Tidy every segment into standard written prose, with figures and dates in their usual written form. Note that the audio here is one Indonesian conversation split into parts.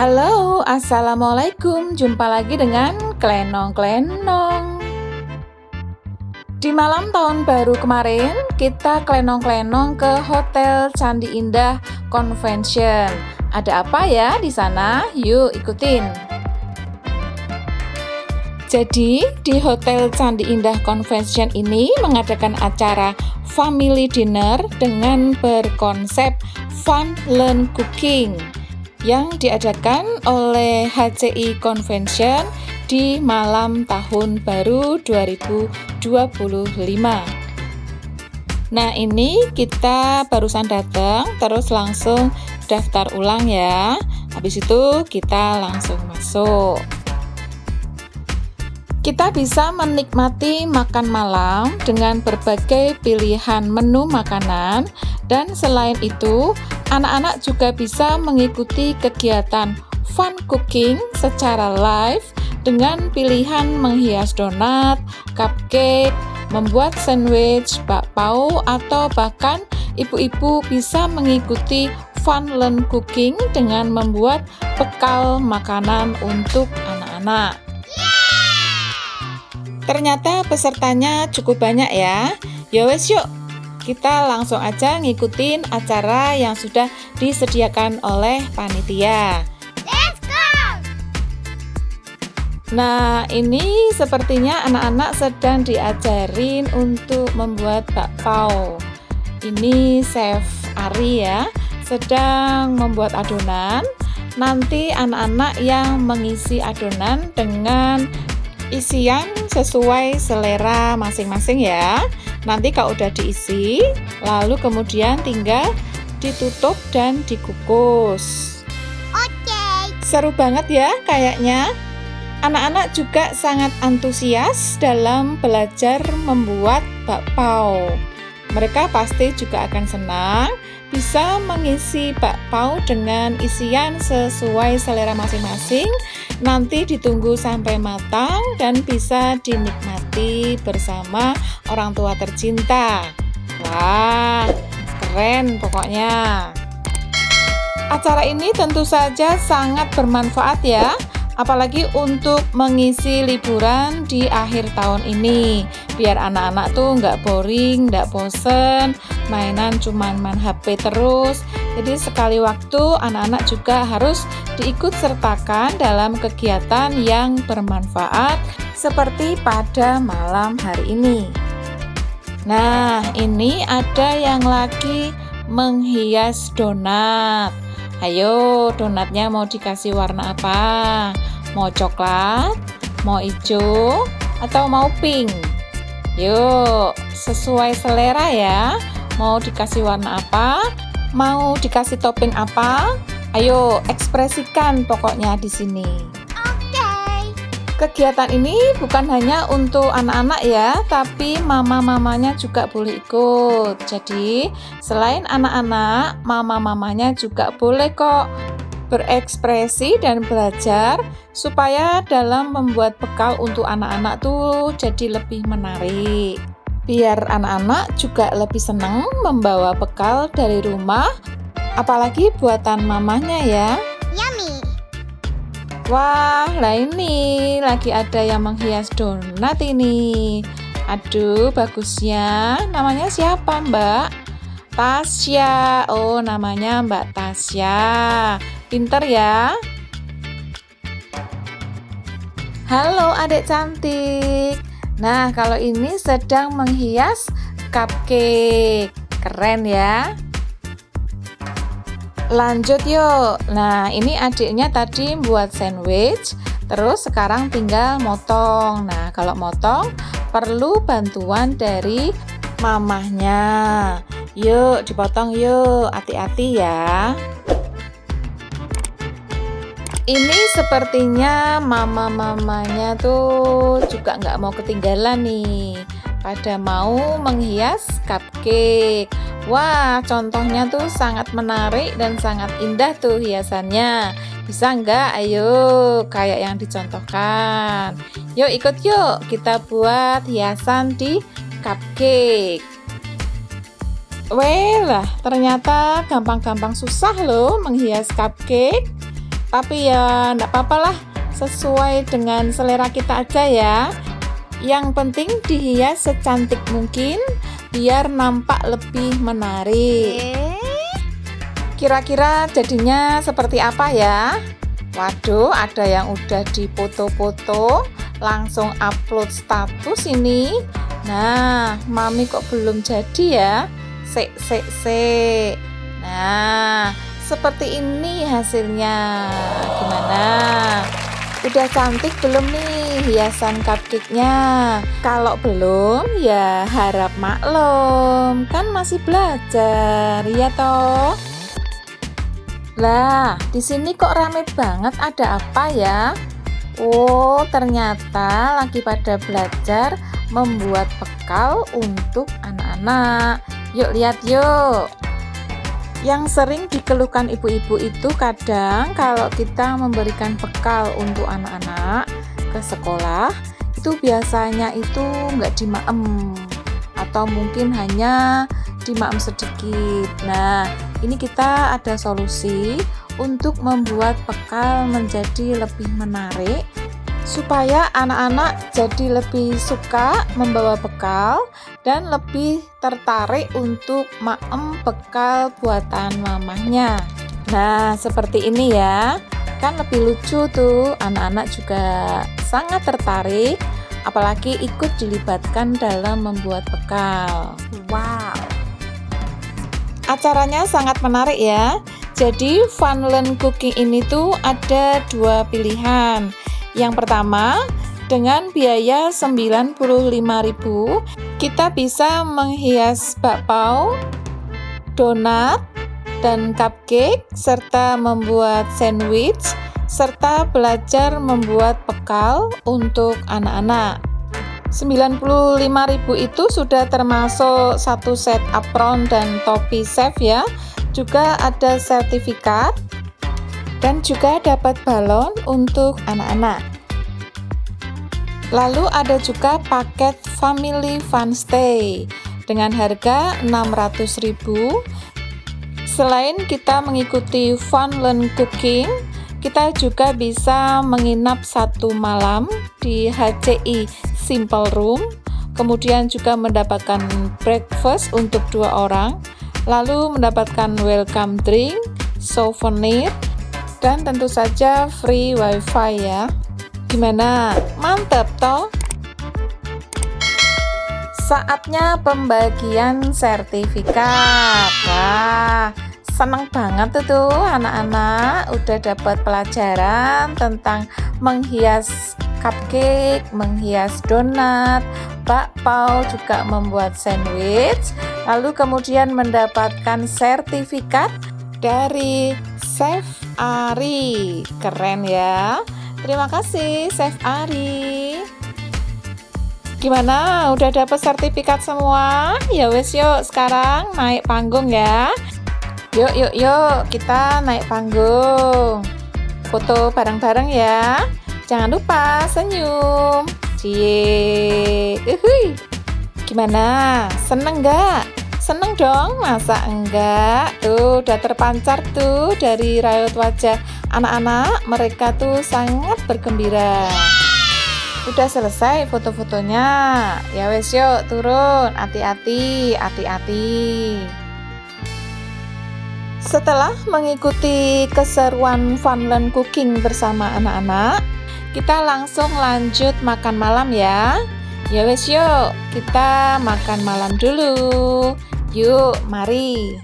Halo, assalamualaikum. Jumpa lagi dengan Klenong-Klenong. Di malam tahun baru kemarin, kita klenong-klenong ke Hotel Candi Indah Convention. Ada apa ya di sana? Yuk ikutin. Jadi, di Hotel Candi Indah Convention ini mengadakan acara family dinner dengan berkonsep Fun Learn Cooking yang diadakan oleh HCI Convention di malam tahun baru 2025. Nah, ini kita barusan datang, terus langsung daftar ulang ya. Habis itu kita langsung masuk. Kita bisa menikmati makan malam dengan berbagai pilihan menu makanan, dan selain itu, anak-anak juga bisa mengikuti kegiatan fun cooking secara live dengan pilihan menghias donat, cupcake, membuat sandwich, bakpao, atau bahkan ibu-ibu bisa mengikuti fun learn cooking dengan membuat bekal makanan untuk anak-anak. Ternyata pesertanya cukup banyak ya. Ya wes yuk, kita langsung aja ngikutin acara yang sudah disediakan oleh panitia. Let's go! Nah, ini sepertinya anak-anak sedang diajarin untuk membuat bakpao. Ini Chef Ari ya, sedang membuat adonan. Nanti anak-anak yang mengisi adonan dengan isian sesuai selera masing-masing ya. Nanti kalau udah diisi, lalu kemudian tinggal ditutup dan dikukus. Oke. Seru banget ya kayaknya. Anak-anak juga sangat antusias dalam belajar membuat bakpao. Mereka pasti juga akan senang bisa mengisi bakpao dengan isian sesuai selera masing-masing. Nanti ditunggu sampai matang dan bisa dinikmati bersama orang tua tercinta. Wah, keren pokoknya. Acara ini tentu saja sangat bermanfaat ya, apalagi untuk mengisi liburan di akhir tahun ini. Biar anak-anak tuh nggak boring, nggak bosen, mainan cuman main HP terus. Jadi sekali waktu anak-anak juga harus diikut sertakan dalam kegiatan yang bermanfaat seperti pada malam hari ini. Nah, ini ada yang lagi menghias donat. Ayo, donatnya mau dikasih warna apa? Mau coklat, mau hijau, atau mau pink? Yuk, sesuai selera ya. Mau dikasih warna apa? Mau dikasih topping apa? Ayo, ekspresikan pokoknya di sini. Oke. Kegiatan ini bukan hanya untuk anak-anak ya, tapi mama-mamanya juga boleh ikut. Jadi, selain anak-anak, mama-mamanya juga boleh kok berekspresi dan belajar supaya dalam membuat bekal untuk anak-anak tuh jadi lebih menarik. Biar anak-anak juga lebih senang membawa bekal dari rumah, apalagi buatan mamanya ya. Yummy. Wah, lah ini lagi ada yang menghias donat ini. Aduh, bagusnya. Namanya siapa, Mbak? Tasya. Oh, namanya Mbak Tasya. Pinter ya. Halo adik cantik. Nah, kalau ini sedang menghias cupcake. Keren ya. Lanjut yuk. Nah, ini adiknya tadi buat sandwich, terus sekarang tinggal motong. Nah, kalau motong perlu bantuan dari mamahnya. Yuk, dipotong yuk. Hati-hati ya. Ini sepertinya mama-mamanya tuh juga nggak mau ketinggalan nih. Pada mau menghias cupcake. Wah, contohnya tuh sangat menarik dan sangat indah tuh hiasannya. Bisa nggak? Ayo, kayak yang dicontohkan. Yuk ikut yuk, kita buat hiasan di cupcake. Weh lah, ternyata gampang-gampang susah loh menghias cupcake. Tapi ya enggak apa-apalah, sesuai dengan selera kita aja ya. Yang penting dihias secantik mungkin biar nampak lebih menarik. Kira-kira jadinya seperti apa ya? Waduh, ada yang udah dipoto-foto, langsung upload status ini. Nah, Mami kok belum jadi ya? Sek. Nah, seperti ini hasilnya. Gimana? Udah cantik belum nih hiasan cupcake-nya? Kalau belum, ya harap maklum, kan masih belajar, ya toh? Lah, di sini kok rame banget, ada apa ya? Oh, ternyata lagi pada belajar membuat bekal untuk anak-anak. Yuk lihat yuk. Yang sering dikeluhkan ibu-ibu itu kadang kalau kita memberikan bekal untuk anak-anak ke sekolah, itu biasanya itu nggak dimaem atau mungkin hanya dimaem sedikit. Nah, ini kita ada solusi untuk membuat bekal menjadi lebih menarik supaya anak-anak jadi lebih suka membawa bekal dan lebih tertarik untuk maem bekal buatan mamahnya. Nah, seperti ini ya. Kan lebih lucu tuh, anak-anak juga sangat tertarik apalagi ikut dilibatkan dalam membuat bekal. Wow. Acaranya sangat menarik ya. Jadi Funland Cooking ini tuh ada dua pilihan. Yang pertama, dengan biaya 95.000 kita bisa menghias bakpao, donat, dan cupcake serta membuat sandwich serta belajar membuat bekal untuk anak-anak. 95.000 itu sudah termasuk satu set apron dan topi chef ya. Juga ada sertifikat dan juga dapat balon untuk anak-anak. Lalu ada juga paket Family Fun Stay dengan harga 600.000. Selain kita mengikuti Funland Cooking, kita juga bisa menginap 1 malam di HCI Simple Room, kemudian juga mendapatkan breakfast untuk 2 orang, lalu mendapatkan welcome drink, souvenir, dan tentu saja free wifi ya. Gimana? Mantap toh? Saatnya pembagian sertifikat. Wah, seneng banget tuh anak-anak udah dapat pelajaran tentang menghias cupcake, menghias donat, bakpao, juga membuat sandwich, lalu kemudian mendapatkan sertifikat dari Chef Ari. Keren ya. Terima kasih Chef Ari. Gimana? Udah dapat sertifikat semua? Ya wes yuk, sekarang naik panggung ya. Yuk, kita naik panggung. Foto bareng-bareng ya. Jangan lupa senyum. Cie. Gimana? Seneng nggak? Seneng dong, masa enggak? Tuh, udah terpancar tuh dari raut wajah anak-anak. Mereka tuh sangat bergembira. Udah selesai foto-fotonya. Ya wes yuk, turun. Hati-hati. Setelah mengikuti keseruan Funland Cooking bersama anak-anak, kita langsung lanjut makan malam ya. Ya wes yuk, kita makan malam dulu. Yuk, mari.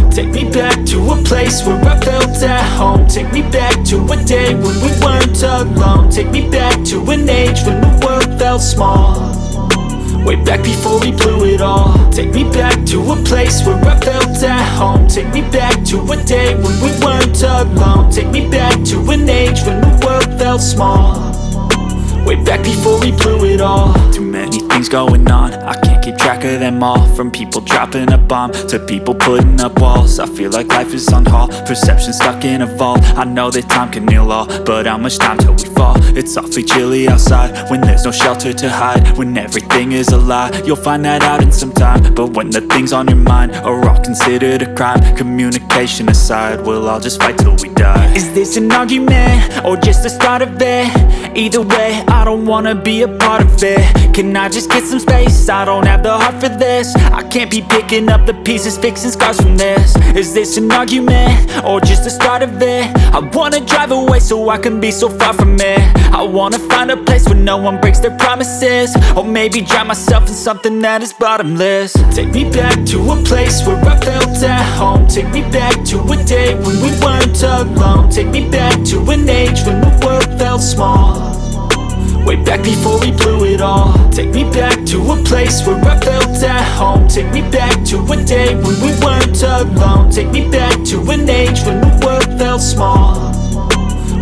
Take me back to a place where I felt at home. Take me back to a day when we weren't alone. Take me back to an age when the world felt small. Way back before we blew it all. Take me back to a place where I felt at home. Take me back to a day when we weren't alone. Take me back to an age when the world felt small. Way back before we blew it all. Too many things going on, I can't can't keep track of them all. From people dropping a bomb to people putting up walls. I feel like life is on hold, perception stuck in a vault. I know that time can heal all, but how much time till we fall? It's awfully chilly outside when there's no shelter to hide. When everything is a lie, you'll find that out in some time. But when the things on your mind are all considered a crime, communication aside, we'll all just fight till we die. Is this an argument or just the start of it? Either way, I don't wanna be a part of it. Can I just get some space? I don't have the heart for this. I can't be picking up the pieces, fixing scars from this. Is this an argument or just the start of it? I wanna drive away so I can be so far from it. I wanna find a place where no one breaks their promises, or maybe drown myself in something that is bottomless. Take me back to a place where I felt at home. Take me back to a day when we weren't alone. Take me back to an age when the world felt small, way back before we blew it all. Take me back to a place where I felt at home. Take me back to a day when we weren't alone. Take me back to an age when the world felt small,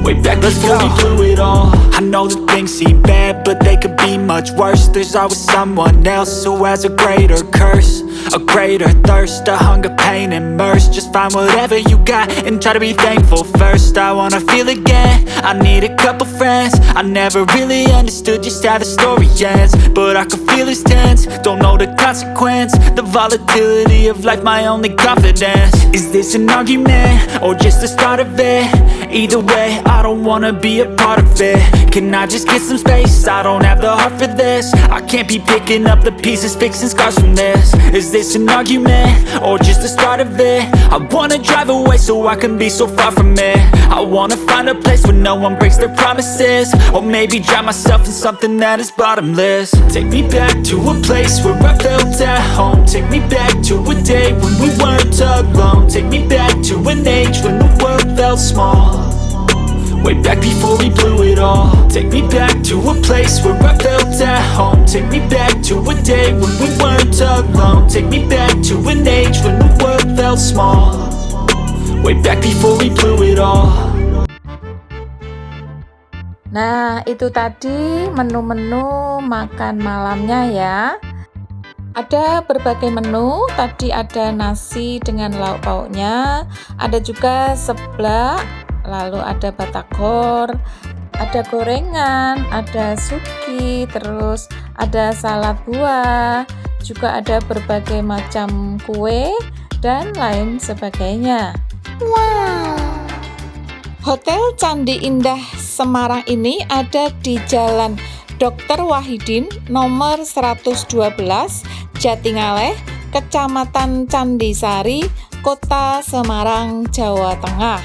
way back before we blew it all. I know that things seem bad, but they could be much worse. There's always someone else who has a greater curse, a greater thirst, a hunger, pain, and mercy. Just find whatever you got and try to be thankful first. I wanna feel again, I need a couple friends. I never really understood just how the story ends, but I can feel it's tense, don't know the consequence. The volatility of life, my only confidence. Is this an argument or just the start of it? Either way, I don't wanna be a part of it. Can I just get some space? I don't have the heart for this. I can't be picking up the pieces, fixing scars from this. Is this an argument or just the start of it? I wanna drive away so I can be so far from it. I wanna find a place where no one breaks their promises, or maybe drown myself in something that is bottomless. Take me back to a place where I felt at home. Take me back to a day when we weren't alone. Take me back to an age when the world felt small, way back before we blew it all. Take me back to a place where I felt at home. Take me back to a day when we weren't alone. Take me back to an age when the world felt small, way back before we blew it all. Nah, itu tadi menu-menu makan malamnya ya. Ada berbagai menu, tadi ada nasi dengan lauk pauknya, ada juga seblak, lalu ada batagor, ada gorengan, ada suki, terus ada salad buah, juga ada berbagai macam kue, dan lain sebagainya. Wow. Hotel Candi Indah Semarang ini ada di Jalan Dr. Wahidin nomor 112 Jatingaleh, Kecamatan Candisari, Kota Semarang, Jawa Tengah.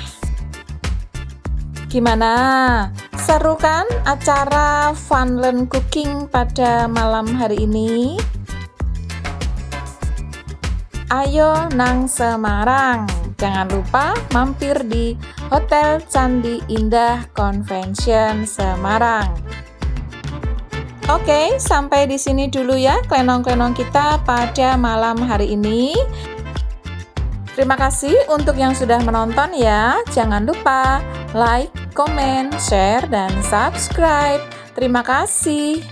Gimana? Seru kan acara Fun Learn Cooking pada malam hari ini? Ayo nang Semarang, jangan lupa mampir di Hotel Candi Indah Convention Semarang. Oke, sampai di sini dulu ya klenong-klenong kita pada malam hari ini. Terima kasih untuk yang sudah menonton ya. Jangan lupa like, comment, share, dan subscribe. Terima kasih.